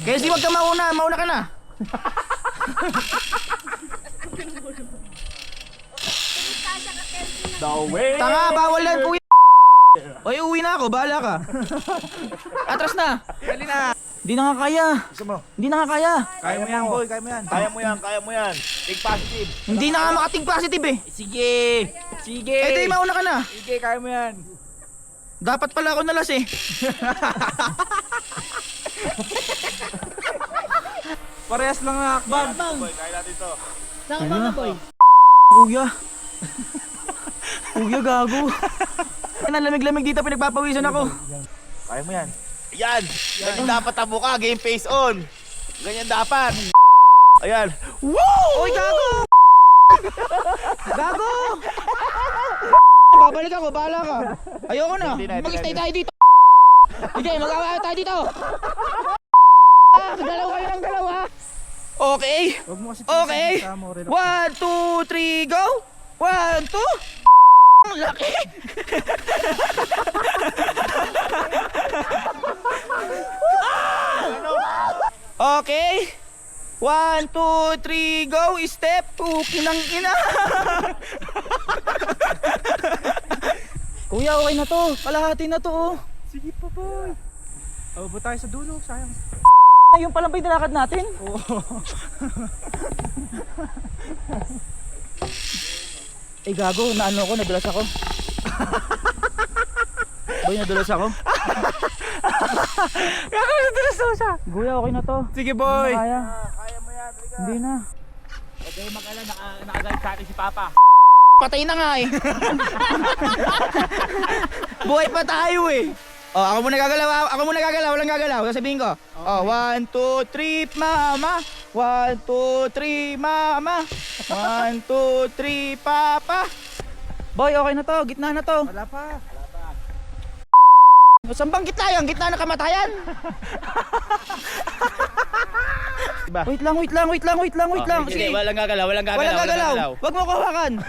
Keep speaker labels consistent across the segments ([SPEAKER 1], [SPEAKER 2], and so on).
[SPEAKER 1] Kasi wag ka mauna ka na.
[SPEAKER 2] Dawin!
[SPEAKER 1] Tanga, bawal yan kuya. Oy, uwi na ako, bahala ka. Atras na.
[SPEAKER 2] Dali na!
[SPEAKER 1] Hindi na nga kaya.
[SPEAKER 2] Gusto mo?
[SPEAKER 1] Hindi na nga kaya.
[SPEAKER 2] Kaya mo yan, boy. Kaya mo yan. Kaya mo yan. Kaya mo yan. Take positive.
[SPEAKER 1] Hindi na nga makating positive eh.
[SPEAKER 2] Sige! Sige!
[SPEAKER 1] Eh, di mauna ka na.
[SPEAKER 2] Sige, kaya mo yan.
[SPEAKER 1] Dapat pala ako nalas eh.
[SPEAKER 2] Parehas lang na akban. Boy, kaya natin to.
[SPEAKER 1] Kuya. Kuya, gago. Lamig-lamig dito, pinagpapawisan ako.
[SPEAKER 2] Kaya mo yan. Yan! Ganyan dapat ang mukha. Game face on. Ganyan dapat. Ayan. Woo!
[SPEAKER 1] Oy, gago! Gago! Babalik ako, bahala ka. Ayoko na.
[SPEAKER 2] Hindi na,
[SPEAKER 1] Mag-stay tayo dito. Hindi, mag-awa tayo dito. Galaw kayo ng dalawa. Okay. Okay. 1, 2, 3, go. 1, 2. Ang laki. Okay. 1, 2, 3, go. Step. Kinang ina. Kuya, okay na to. Kalahati na to. Oh.
[SPEAKER 2] Sige pa, boy. Abot tayo sa dulo. Sayang.
[SPEAKER 1] Yung palang ba yung nilakad natin?
[SPEAKER 2] Oo.
[SPEAKER 1] Eh gago, naano ko, nadulas ako. Boy, nadulas ako.
[SPEAKER 2] Gago, nadulas daw siya.
[SPEAKER 1] Kuya, okay na to.
[SPEAKER 2] Sige, boy.
[SPEAKER 1] Hindi na kaya.
[SPEAKER 2] Kaya mo yan.
[SPEAKER 1] Hindi na.
[SPEAKER 2] Huwag kayo mag-alala. Nakagalit sa akin si Papa.
[SPEAKER 1] Patay na nga eh. Buhay pa tayo eh. Oh, ako muna gagalaw, walang gagalaw. Sasabihin ko. Okay. Oh, 1, 2, 3, mama. 1, 2, 3, mama. 1, 2, 3, papa. Boy, okay na to. Gitna na to.
[SPEAKER 2] Wala pa.
[SPEAKER 1] Saan bang gitna yan? Gitna ng kamatayan?
[SPEAKER 2] Diba?
[SPEAKER 1] Wait lang.
[SPEAKER 2] Sige, walang gagalaw.
[SPEAKER 1] Walang gagalaw. Wag mo ko hawakan.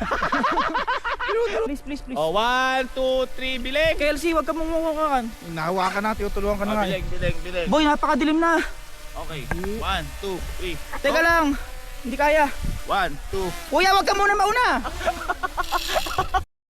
[SPEAKER 1] Please.
[SPEAKER 2] Oh, 1, 2, 3, biling.
[SPEAKER 1] KLC, wag ka mong hawakan.
[SPEAKER 3] Nahawakan na, tinutulungan ka na nga.
[SPEAKER 2] Biling.
[SPEAKER 1] Boy, napakadilim na.
[SPEAKER 2] Okay. 1, 2, 3.
[SPEAKER 1] Teka lang. Hindi kaya.
[SPEAKER 2] 1, 2.
[SPEAKER 1] Kuya, wag ka muna mauna.